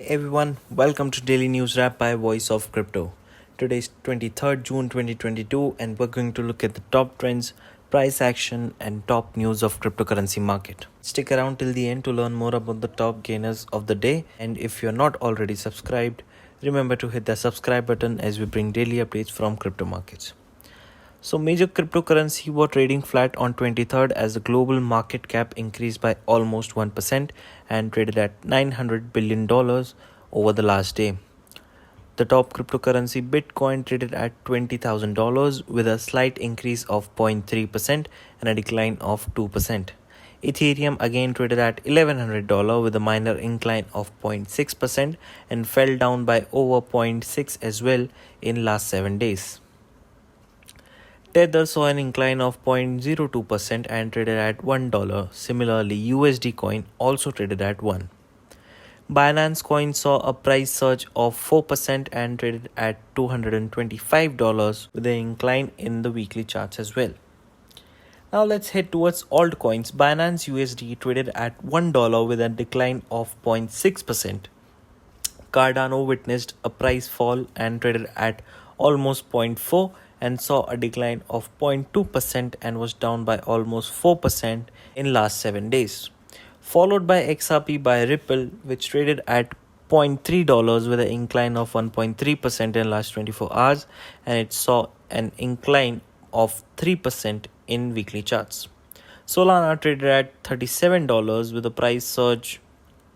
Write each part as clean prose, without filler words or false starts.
Everyone, welcome to Daily News Wrap by Voice of Crypto. Today is 23rd June 2022 and we're going to look at the top trends, price action and top news of cryptocurrency market. Stick around till the end to learn more about the top gainers of the day, and if you're not already subscribed, remember to hit the subscribe button as we bring daily updates from crypto markets. So major cryptocurrency were trading flat on 23rd as the global market cap increased by almost 1% and traded at $900 billion over the last day. The top cryptocurrency Bitcoin traded at $20,000 with a slight increase of 0.3% and a decline of 2%. Ethereum again traded at $1,100 with a minor incline of 0.6% and fell down by over 0.6 as well in last 7 days. Tether saw an incline of 0.02% and traded at $1. Similarly, USD coin also traded at 1. Binance coin saw a price surge of 4% and traded at $225 with an incline in the weekly charts as well. Now let's head towards altcoins. Binance USD traded at $1 with a decline of 0.6%. Cardano witnessed a price fall and traded at almost 0.4 and saw a decline of 0.2% and was down by almost 4% in last 7 days. Followed by XRP by Ripple, which traded at $0.3 with an incline of 1.3% in last 24 hours, and it saw an incline of 3% in weekly charts. Solana traded at $37 with a price surge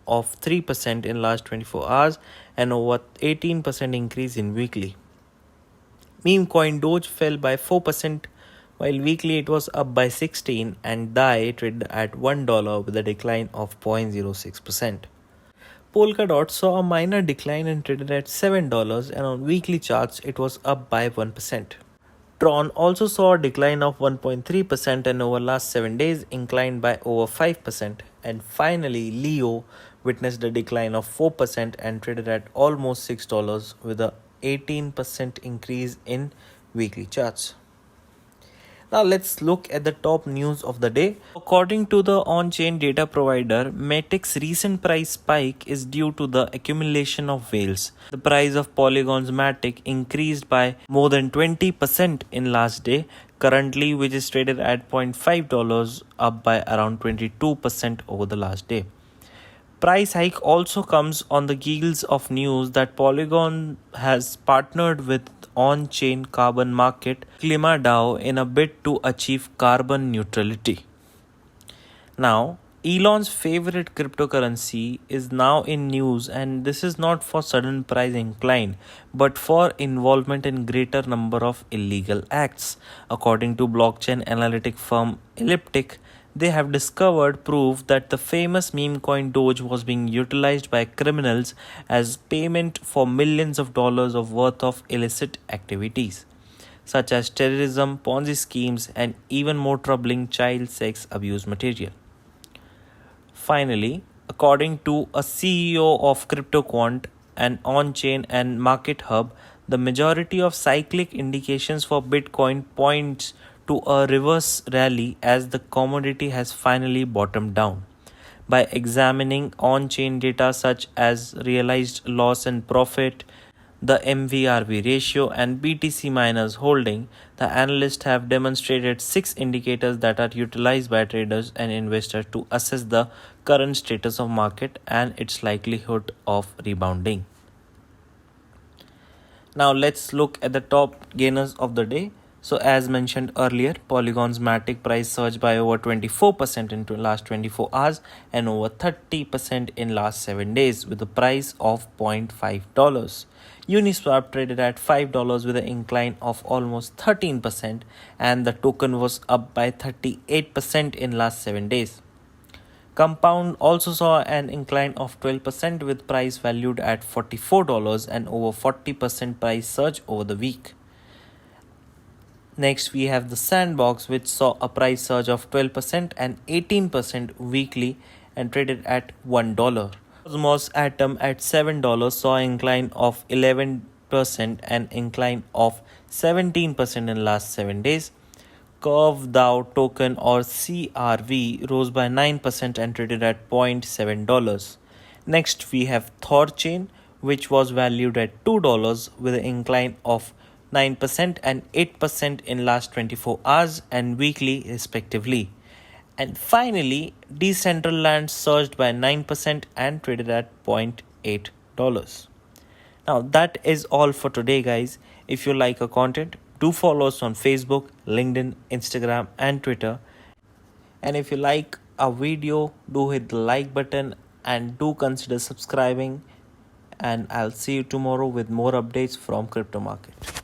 of 3% in last 24 hours and over 18% increase in weekly. Meme coin Doge fell by 4%, while weekly it was up by 16%, and DAI traded at $1 with a decline of 0.06%. Polkadot saw a minor decline and traded at $7, and on weekly charts it was up by 1%. Tron also saw a decline of 1.3% and over last 7 days inclined by over 5%. And finally, Leo witnessed a decline of 4% and traded at almost $6 with a 18% increase in weekly charts. Now let's look at the top news of the day. According to the on-chain data provider, Matic's recent price spike is due to the accumulation of whales. The price of Polygon's Matic increased by more than 20% in last day, currently which is traded at $0.5, up by around 22% over the last day. Price hike also comes on the heels of news that Polygon has partnered with on-chain carbon market ClimaDAO in a bid to achieve carbon neutrality. Now, Elon's favorite cryptocurrency is now in news, and this is not for sudden price incline but for involvement in greater number of illegal acts. According to blockchain analytic firm Elliptic, they have discovered proof that the famous meme coin Doge was being utilized by criminals as payment for millions of dollars of worth of illicit activities, such as terrorism, Ponzi schemes, and even more troubling child sex abuse material. Finally, according to a CEO of CryptoQuant, an on-chain and market hub, the majority of cyclic indications for Bitcoin points to a reverse rally as the commodity has finally bottomed down. By examining on-chain data such as realized loss and profit, the MVRV ratio, and BTC miners holding, the analysts have demonstrated 6 indicators that are utilized by traders and investors to assess the current status of market and its likelihood of rebounding. Now let's look at the top gainers of the day. So as mentioned earlier, Polygon's Matic price surged by over 24% in last 24 hours and over 30% in last 7 days with a price of $0.5. Uniswap traded at $5 with an incline of almost 13%, and the token was up by 38% in last 7 days. Compound also saw an incline of 12% with price valued at $44 and over 40% price surge over the week. Next, we have the Sandbox, which saw a price surge of 12% and 18% weekly and traded at $1. Cosmos Atom at $7 saw an incline of 11% and incline of 17% in last 7 days. Curve DAO token or CRV rose by 9% and traded at $0.7. Next, we have Thorchain, which was valued at $2 with an incline of 9% and 8% in last 24 hours and weekly respectively. And finally, Decentraland surged by 9% and traded at $0.8. Now, that is all for today, guys. If you like our content, do follow us on Facebook, LinkedIn, Instagram, and Twitter. And if you like our video, do hit the like button and do consider subscribing. And I'll see you tomorrow with more updates from crypto market.